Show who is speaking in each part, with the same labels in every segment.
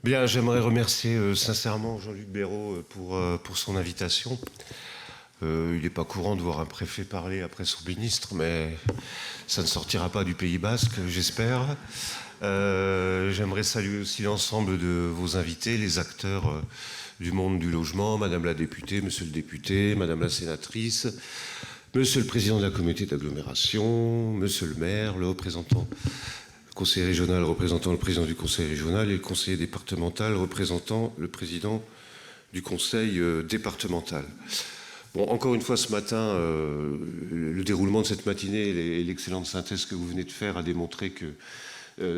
Speaker 1: Bien, j'aimerais remercier sincèrement Jean-Luc Béraud pour son invitation. Il n'est pas courant de voir un préfet parler après son ministre, mais ça ne sortira pas du Pays Basque, j'espère. J'aimerais saluer aussi l'ensemble de vos invités, les acteurs du monde du logement, Madame la députée, Monsieur le député, Madame la sénatrice, Monsieur le président de la communauté d'agglomération, Monsieur le maire, le représentant conseiller régional représentant le président du conseil régional et le conseiller départemental représentant le président du conseil départemental. Bon, encore une fois, ce matin, le déroulement de cette matinée et l'excellente synthèse que vous venez de faire a démontré que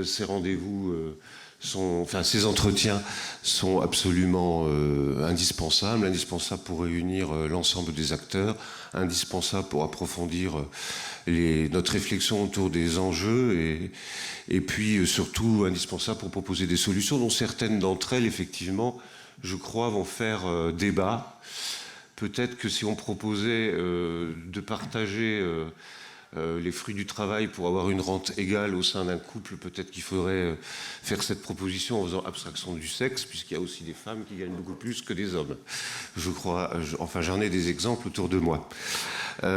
Speaker 1: ces rendez-vous ces entretiens sont absolument indispensables pour réunir l'ensemble des acteurs, indispensables pour approfondir notre réflexion autour des enjeux et puis surtout indispensable pour proposer des solutions dont certaines d'entre elles, effectivement, je crois, vont faire débat. Peut-être que si on proposait de partager les fruits du travail pour avoir une rente égale au sein d'un couple, peut-être qu'il faudrait faire cette proposition en faisant abstraction du sexe, puisqu'il y a aussi des femmes qui gagnent beaucoup plus que des hommes. Je crois, j'en ai des exemples autour de moi. Moi,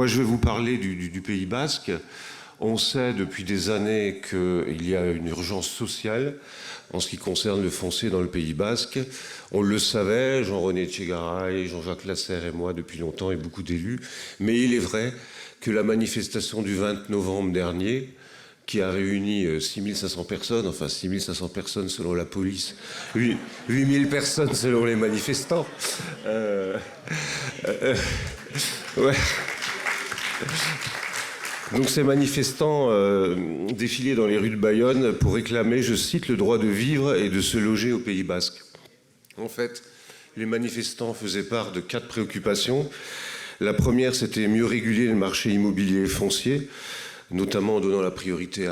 Speaker 1: je vais vous parler du Pays Basque. On sait depuis des années qu'il y a une urgence sociale en ce qui concerne le foncier dans le Pays Basque. On le savait, Jean-René Etxegaray, Jean-Jacques Lasserre et moi depuis longtemps et beaucoup d'élus. Mais il est vrai que la manifestation du 20 novembre dernier, qui a réuni 6500 personnes, enfin 6500 personnes selon la police, 8000 personnes selon les manifestants. Ouais. Donc ces manifestants défilaient dans les rues de Bayonne pour réclamer, je cite, le droit de vivre et de se loger au Pays Basque. En fait, les manifestants faisaient part de 4 préoccupations. La première, c'était mieux réguler le marché immobilier et foncier, notamment en donnant la priorité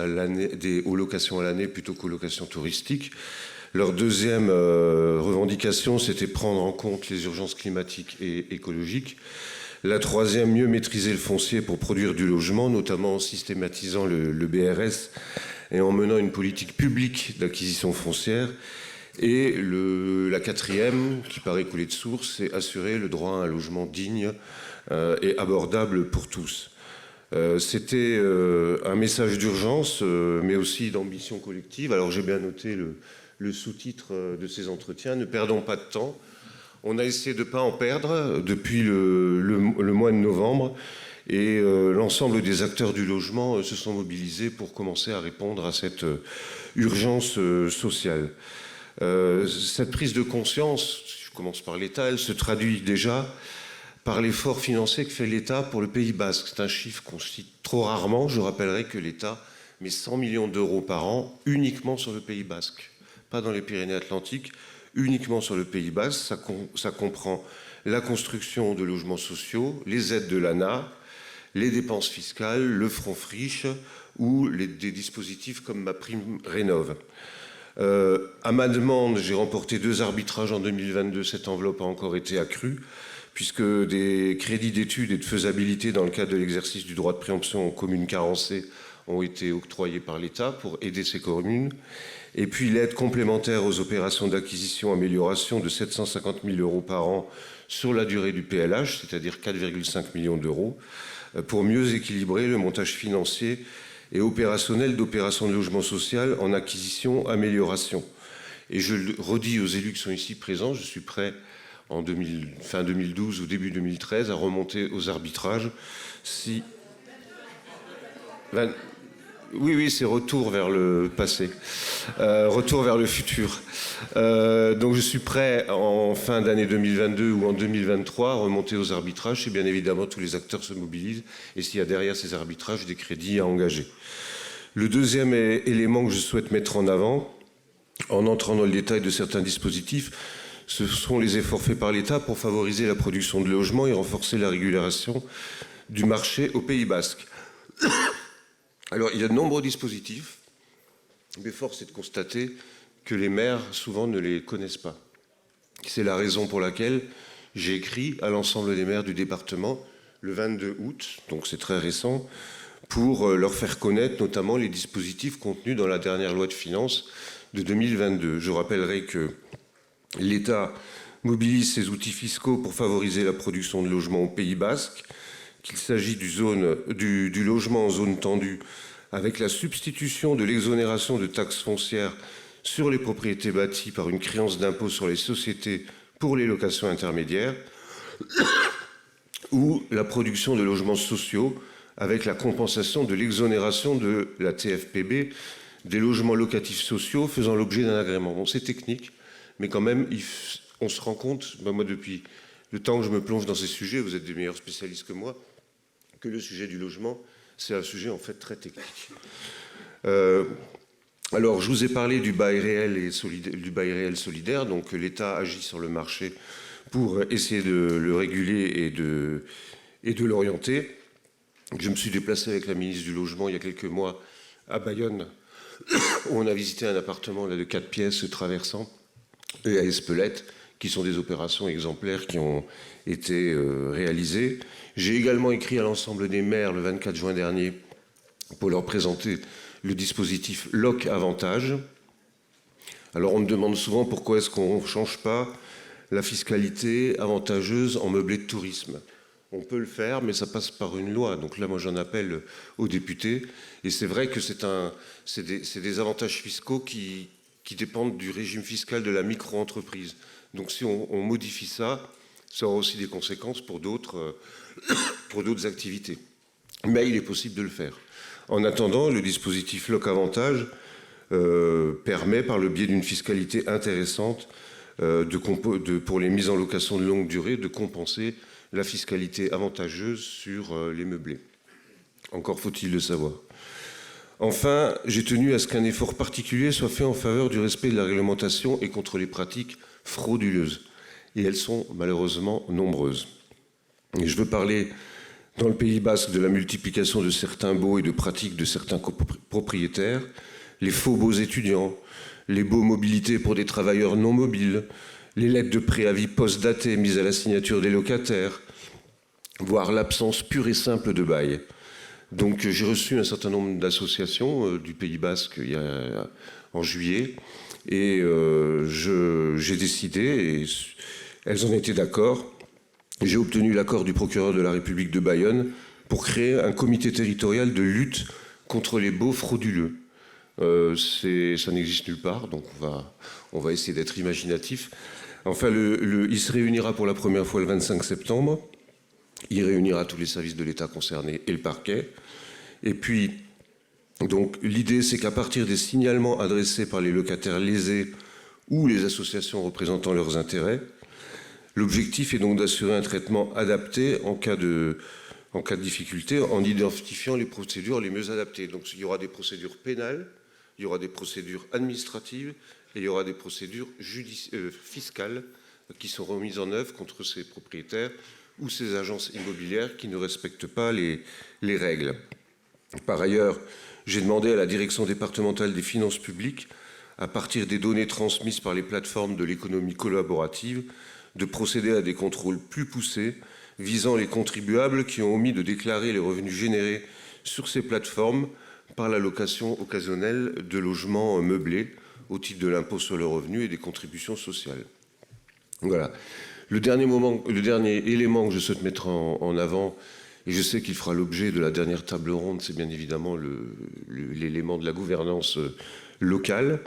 Speaker 1: aux locations à l'année plutôt qu'aux locations touristiques. Leur deuxième revendication, c'était prendre en compte les urgences climatiques et écologiques. La troisième, mieux maîtriser le foncier pour produire du logement, notamment en systématisant le BRS et en menant une politique publique d'acquisition foncière. Et la quatrième, qui paraît couler de source, c'est assurer le droit à un logement digne et abordable pour tous. C'était un message d'urgence, mais aussi d'ambition collective. Alors j'ai bien noté le sous-titre de ces entretiens, ne perdons pas de temps. On a essayé de ne pas en perdre depuis le mois de novembre et l'ensemble des acteurs du logement se sont mobilisés pour commencer à répondre à cette urgence sociale. Cette prise de conscience, je commence par l'État, elle se traduit déjà par l'effort financier que fait l'État pour le Pays Basque. C'est un chiffre qu'on cite trop rarement. Je rappellerai que l'État met 100 millions d'euros par an uniquement sur le Pays Basque, pas dans les Pyrénées-Atlantiques, uniquement sur le Pays Basque. Ça comprend la construction de logements sociaux, les aides de l'ANA, les dépenses fiscales, le front friche ou des dispositifs comme MaPrimeRénov'. À ma demande, j'ai remporté 2 arbitrages en 2022. Cette enveloppe a encore été accrue, puisque des crédits d'études et de faisabilité dans le cadre de l'exercice du droit de préemption aux communes carencées ont été octroyés par l'État pour aider ces communes. Et puis l'aide complémentaire aux opérations d'acquisition-amélioration de 750 000 euros par an sur la durée du PLH, c'est-à-dire 4,5 millions d'euros, pour mieux équilibrer le montage financier et opérationnel d'opérations de logement social en acquisition-amélioration. Et je le redis aux élus qui sont ici présents, je suis prêt fin 2012 ou début 2013 à remonter aux arbitrages si... Oui, c'est retour vers le passé, retour vers le futur. Donc je suis prêt en fin d'année 2022 ou en 2023 à remonter aux arbitrages si bien évidemment tous les acteurs se mobilisent et s'il y a derrière ces arbitrages des crédits à engager. Le deuxième élément que je souhaite mettre en avant, en entrant dans le détail de certains dispositifs, ce sont les efforts faits par l'État pour favoriser la production de logements et renforcer la régulation du marché au Pays Basque. Alors, il y a de nombreux dispositifs, mais force est de constater que les maires, souvent, ne les connaissent pas. C'est la raison pour laquelle j'ai écrit à l'ensemble des maires du département le 22 août, donc c'est très récent, pour leur faire connaître notamment les dispositifs contenus dans la dernière loi de finances de 2022. Je rappellerai que l'État mobilise ses outils fiscaux pour favoriser la production de logements au Pays Basque, qu'il s'agit du logement en zone tendue avec la substitution de l'exonération de taxes foncières sur les propriétés bâties par une créance d'impôt sur les sociétés pour les locations intermédiaires, ou la production de logements sociaux avec la compensation de l'exonération de la TFPB des logements locatifs sociaux faisant l'objet d'un agrément. Bon, c'est technique, mais quand même, on se rend compte, moi depuis le temps que je me plonge dans ces sujets, vous êtes des meilleurs spécialistes que moi, que le sujet du logement, c'est un sujet en fait très technique. Alors, je vous ai parlé du bail réel et du bail réel solidaire, donc l'État agit sur le marché pour essayer de le réguler et de l'orienter. Je me suis déplacé avec la ministre du Logement il y a quelques mois à Bayonne, où on a visité un appartement là, de 4 pièces traversant, et à Espelette, qui sont des opérations exemplaires qui ont été réalisées. J'ai également écrit à l'ensemble des maires le 24 juin dernier pour leur présenter le dispositif LOC Avantage. Alors on me demande souvent pourquoi est-ce qu'on ne change pas la fiscalité avantageuse en meublé de tourisme. On peut le faire, mais ça passe par une loi. Donc là, moi, j'en appelle aux députés. Et c'est vrai que c'est des avantages fiscaux qui dépendent du régime fiscal de la micro-entreprise. Donc si on modifie ça, ça aura aussi des conséquences pour d'autres activités. Mais il est possible de le faire. En attendant, le dispositif LOC Avantage permet, par le biais d'une fiscalité intéressante pour les mises en location de longue durée, de compenser la fiscalité avantageuse sur les meublés. Encore faut-il le savoir. Enfin, j'ai tenu à ce qu'un effort particulier soit fait en faveur du respect de la réglementation et contre les pratiques frauduleuses. Et elles sont malheureusement nombreuses. Et je veux parler, dans le Pays Basque, de la multiplication de certains baux et de pratiques de certains propriétaires, les faux baux étudiants, les baux mobilités pour des travailleurs non mobiles, les lettres de préavis post-datées mises à la signature des locataires, voire l'absence pure et simple de bail. Donc j'ai reçu un certain nombre d'associations du Pays Basque en juillet, et j'ai décidé, et elles en étaient d'accord, j'ai obtenu l'accord du procureur de la République de Bayonne pour créer un comité territorial de lutte contre les baux frauduleux. Ça n'existe nulle part, donc on va essayer d'être imaginatif. Enfin, il se réunira pour la première fois le 25 septembre. Il réunira tous les services de l'État concernés et le parquet. Et puis, donc, l'idée, c'est qu'à partir des signalements adressés par les locataires lésés ou les associations représentant leurs intérêts, l'objectif est donc d'assurer un traitement adapté en cas de difficulté, en identifiant les procédures les mieux adaptées. Donc, il y aura des procédures pénales, il y aura des procédures administratives et il y aura des procédures fiscales qui seront mises en œuvre contre ces propriétaires ou ces agences immobilières qui ne respectent pas les règles. Par ailleurs, j'ai demandé à la direction départementale des finances publiques, à partir des données transmises par les plateformes de l'économie collaborative, de procéder à des contrôles plus poussés visant les contribuables qui ont omis de déclarer les revenus générés sur ces plateformes par la location occasionnelle de logements meublés au titre de l'impôt sur le revenu et des contributions sociales. Voilà. Le dernier élément que je souhaite mettre en avant, et je sais qu'il fera l'objet de la dernière table ronde, c'est bien évidemment l'élément de la gouvernance locale.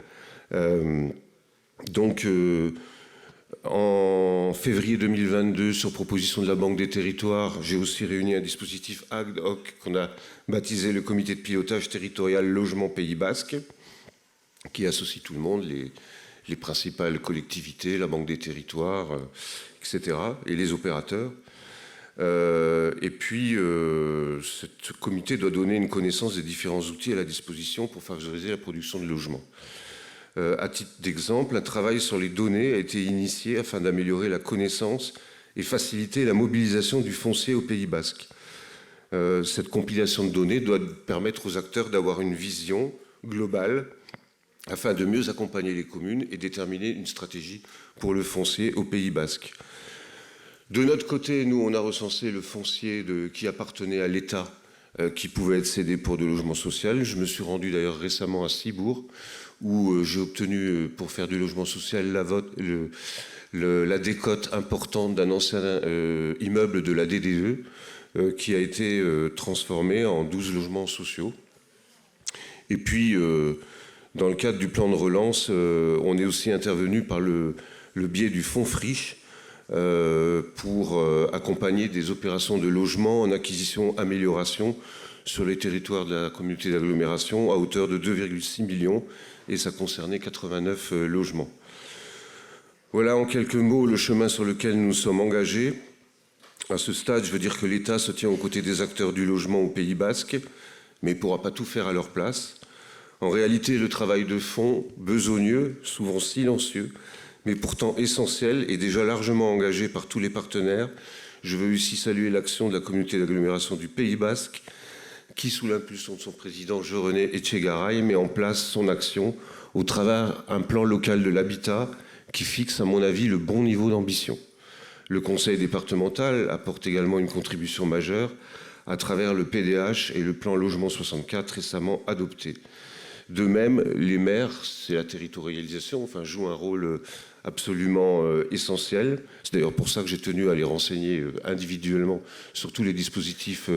Speaker 1: En février 2022, sur proposition de la Banque des Territoires, j'ai aussi réuni un dispositif ad hoc qu'on a baptisé le comité de pilotage territorial logement Pays Basque, qui associe tout le monde, les principales collectivités, la Banque des Territoires, etc., et les opérateurs. Et puis, ce comité doit donner une connaissance des différents outils à la disposition pour favoriser la production de logements. À titre d'exemple, un travail sur les données a été initié afin d'améliorer la connaissance et faciliter la mobilisation du foncier au Pays Basque. Cette compilation de données doit permettre aux acteurs d'avoir une vision globale afin de mieux accompagner les communes et déterminer une stratégie pour le foncier au Pays Basque. De notre côté, nous, on a recensé le foncier qui appartenait à l'État qui pouvaient être cédés pour de logement social. Je me suis rendu d'ailleurs récemment à Cibourg, où j'ai obtenu, pour faire du logement social, la décote importante d'un ancien immeuble de la DDE, qui a été transformé en 12 logements sociaux. Et puis, dans le cadre du plan de relance, on est aussi intervenu par le biais du fonds Friche pour accompagner des opérations de logement en acquisition-amélioration sur les territoires de la communauté d'agglomération à hauteur de 2,6 millions, et ça concernait 89 logements. Voilà en quelques mots le chemin sur lequel nous sommes engagés. À ce stade, je veux dire que l'État se tient aux côtés des acteurs du logement au Pays Basque, mais ne pourra pas tout faire à leur place. En réalité, le travail de fond, besogneux, souvent silencieux, mais pourtant essentiel, est déjà largement engagé par tous les partenaires. Je veux ici saluer l'action de la communauté d'agglomération du Pays Basque, qui, sous l'impulsion de son président Jean-René Etchegaray, met en place son action au travers d'un plan local de l'habitat qui fixe, à mon avis, le bon niveau d'ambition. Le conseil départemental apporte également une contribution majeure à travers le PDH et le plan Logement 64 récemment adopté. De même, les maires, c'est la territorialisation, jouent un rôle absolument essentiel. C'est d'ailleurs pour ça que j'ai tenu à les renseigner individuellement sur tous les dispositifs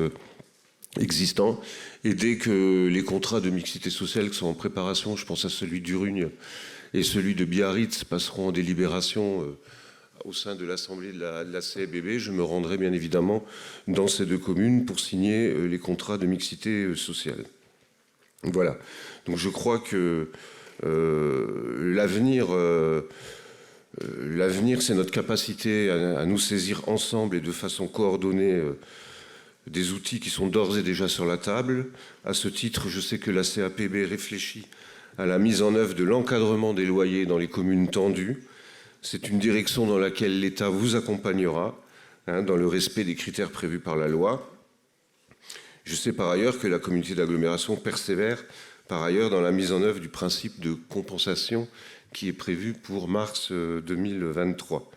Speaker 1: existants. Et dès que les contrats de mixité sociale qui sont en préparation, je pense à celui d'Urugne et celui de Biarritz, passeront en délibération au sein de l'Assemblée de la CABB, je me rendrai bien évidemment dans ces deux communes pour signer les contrats de mixité sociale. Voilà. Donc je crois que l'avenir, c'est notre capacité à nous saisir ensemble et de façon coordonnée des outils qui sont d'ores et déjà sur la table. À ce titre, je sais que la CAPB réfléchit à la mise en œuvre de l'encadrement des loyers dans les communes tendues. C'est une direction dans laquelle l'État vous accompagnera, dans le respect des critères prévus par la loi. Je sais par ailleurs que la communauté d'agglomération persévère par ailleurs dans la mise en œuvre du principe de compensation qui est prévu pour mars 2023.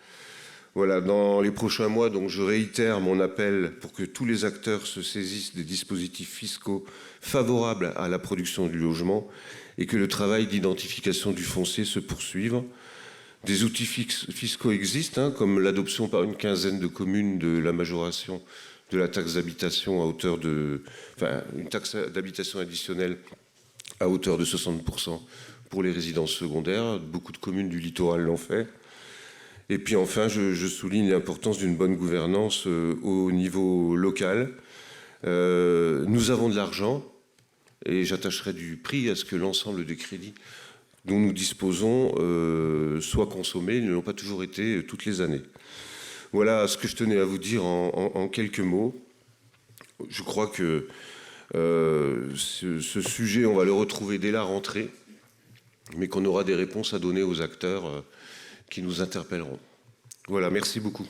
Speaker 1: Voilà, dans les prochains mois, donc, je réitère mon appel pour que tous les acteurs se saisissent des dispositifs fiscaux favorables à la production du logement et que le travail d'identification du foncier se poursuive. Des outils fiscaux existent, comme l'adoption par une quinzaine de communes de la majoration de la taxe d'habitation à hauteur de... une taxe d'habitation additionnelle à hauteur de 60% pour les résidences secondaires. Beaucoup de communes du littoral l'ont fait. Et puis enfin, je souligne l'importance d'une bonne gouvernance au niveau local. Nous avons de l'argent et j'attacherai du prix à ce que l'ensemble des crédits dont nous disposons soient consommés. Ils ne l'ont pas toujours été toutes les années. Voilà ce que je tenais à vous dire en quelques mots. Je crois que ce sujet, on va le retrouver dès la rentrée, mais qu'on aura des réponses à donner aux acteurs qui nous interpelleront. Voilà, merci beaucoup.